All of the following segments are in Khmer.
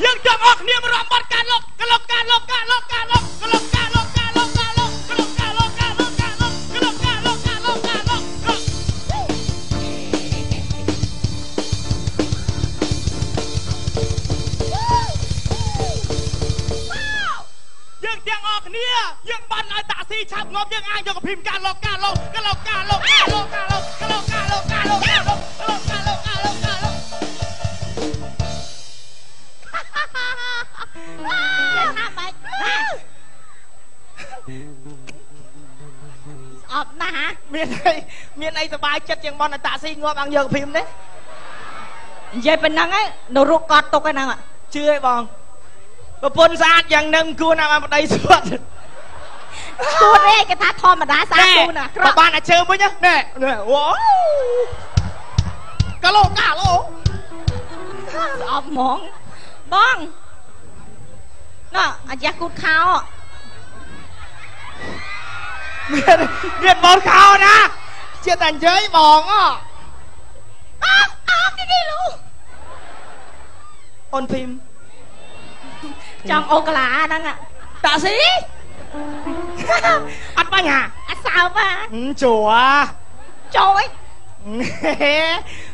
យើងចង់អស់គ្នាមករំបាត់ការលុកការលុកការលុកការលុកការលុកការលុកការលុកការលុកការលុកការលុកការលុកការលុកការលុកការលុកការលុកការលុកការលុកយើងទាំងអស់គ្នាយើងបានឲ្យតាក់ស៊ីឆាប់ងប់យើងអាចយកពីការលុកការលុកការលុកការលុកការលុកការលុកការលុកការលុកការលុកការលុកការលុកការលុកការលុកការលុកណាបាច់អត់ណាមានអីសុបាយចិត្តជាងបនតាក់ស៊ីងាប់អង្គយកភីមទេនិយាយប៉ុណ្ណឹងឯងនៅរកកត់ទុកឯហ្នឹងជឿឯបងប្រពន្ធស្អាតយ៉ាងនឹងគួរណាស់ប្តីស្វាត់គួរទេគេថាធម្មតាស្អាតគួរណាក្រក់បានតែជើងវិញណាអូកាឡូកាឡូស្អប់ហ្មងបងណ៎អាយ៉ាគូតខោមានបងខោណាជាតែនិយាយបងអត់ទីនេះលូអូនភីមចង់អូកាឡាហ្នឹងតាស៊ីអត់បាញ់ហាអត់សើបជួចូលអី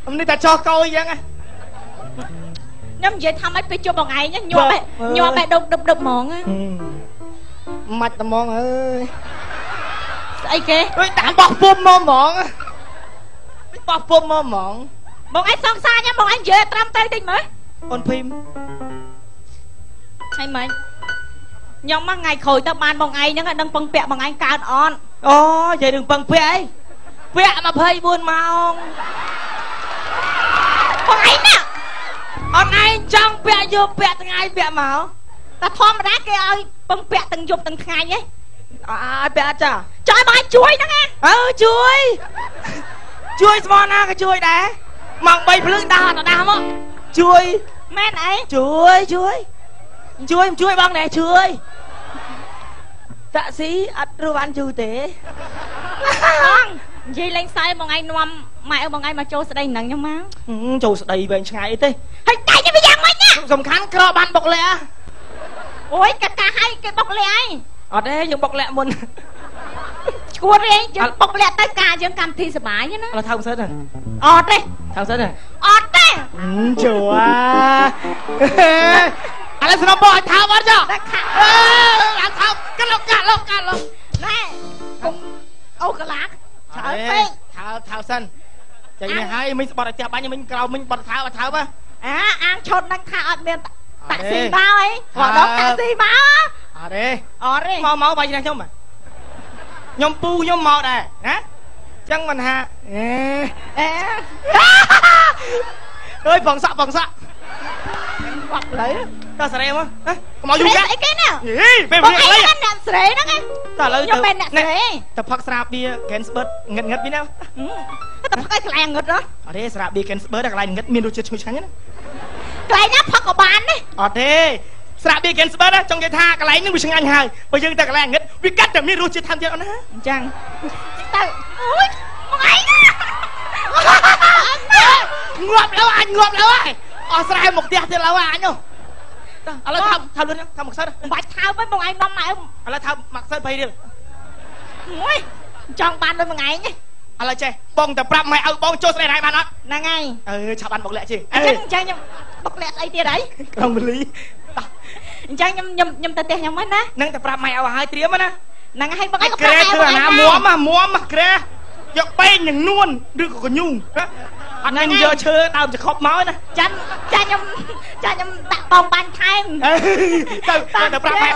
អំនេះតែចោះកោអីចឹងខ្ញុំនិយាយថាម៉េចពេលជួបបងឯងញាប់បែដុកដឹបហ្មងមាច់ត្មងអើយស្អីគេដូចតាមបោះពុំមកហ្មងបោះពុំមកហ្មងបងឯងសង្សារញ៉ាំបងឯងនិយាយត្រឹមត្រូវតិចមើលអូនភីមហើយម៉េចខ្ញុំមកថ្ងៃក្រោយទៅបានបងឯងហ្នឹងដឹងពឹងពាក់បងឯងកើតអត់អូនិយាយនឹងពឹងពាក់អីពាក់24ម៉ោងបងឯងណាអូនឯងចង់ពាក់យកពាក់ថ្ងៃពាក់មកតែធម្មតាគេឲ្យពឹងពាក់ទាំងយប់ទាំងថ្ងៃហ៎ឲ្យពាក់អត់ចាចង់ឲ្យបងឯងជួយហ្នឹងជួយស្មោះណាក៏ជួយដែរម៉ោង3ភ្លឺដាស់មកជួយមែនអីជួយបងណែជួយតាក់ស៊ីអត់រួបានយូរទេបងនិយាយលេងសើបងឯងនាំម៉ែបងឯងមកចូលស្ដីនឹងខ្ញុំមកចូលស្ដីវែងឆ្ងាយអីទេហើយតែនេះវាយ៉ាងម៉េចណាសំខាន់ក្របានបុកលាក់អូយកាឲ្យគេបុកលាក់អីអត់ទេយើងបុកលាក់មុនឈួតទេយើងបុកលាក់ទៅការយើងកម្មវិធីសបាយណាឥឡូវថើបសិនអត់ទេថើបសិនអត់ទេជួឥឡូវស្នំបងឲ្យថើបអត់ចុះឡើងថើបកាឡុកណែកុំអូកាឡាច្រើនពេកថើបសិនចេញនេះហើយមិញស្បត់ឲ្យផ្ទះបាញ់មិញក្រោមមិញបត់ថើបអត់ថើបអាងឈុតនឹងថាអត់មានតាក់ស៊ីមកអីគាត់ដល់តាក់ស៊ីមកអត់ទេមកបាញ់ខ្ញុំខ្ញុំពូខ្ញុំមកដែរណាចឹងមិនហាអើយបងសក់បាក់លើតើសេរីមកកុំមកយូរអីគេណាពេលវាអីអ្នកសេរីហ្នឹងតើឥឡូវខ្ញុំเป็นអ្នកសេរីតើផឹកស្រាបៀ Gensbert ងឹតវិញណាតើផឹកឲ្យកន្លែងងឹតហ៎អត់ទេស្រាបៀ Gensbert តែកន្លែងងឹតមានរសជាតិឈ្ងុយឆ្ងាញ់ណាកន្លែងណាផឹកក៏បានទេអត់ទេស្រាបៀ Gensbert ចង់និយាយថាកន្លែងហ្នឹងវាឆ្ងាញ់ហើយបើយើងទៅកន្លែងងឹតវាកាត់តែមានរសជាតិថែមទៀតអត់ណាអញ្ចឹងទៅអូយមកឯងងាប់แล้วអញងាប់แล้วហើយអស់ស្រែមកផ្ទះទៀតแล้วអញឥឡូវថើលឿនថើមកសិនមិនបាច់ថើបទេបងឯងនាំម៉ែឥឡូវថើមកសិន3រៀលអូយចង់បានដូចមួយថ្ងៃនេះឥឡូវចេះបងតែប្រាប់ម៉ែឲ្យបងចូលស្ដីហើយបានអត់ហ្នឹងហើយឆាប់បានបុកលាក់ជិះអញ្ចឹងខ្ញុំបុកលាក់ស្អីទៀតហើយក្រុងមលីអញ្ចឹងខ្ញុំទៅផ្ទះខ្ញុំហ្នឹងណានឹងតែប្រាប់ម៉ែឲ្យហើយត្រៀមណាហ្នឹងហើយបងឯងក៏ប្រាប់ម៉ែគឺអាណាមួមក្រែយកពេងនឹងនួនឬក៏កញូងអត់នឹងយកឈើដើមចក្បមកណាចាខ្ញុំដាក់បងបាញ់ថែមទៅប្រាប់ម៉ែ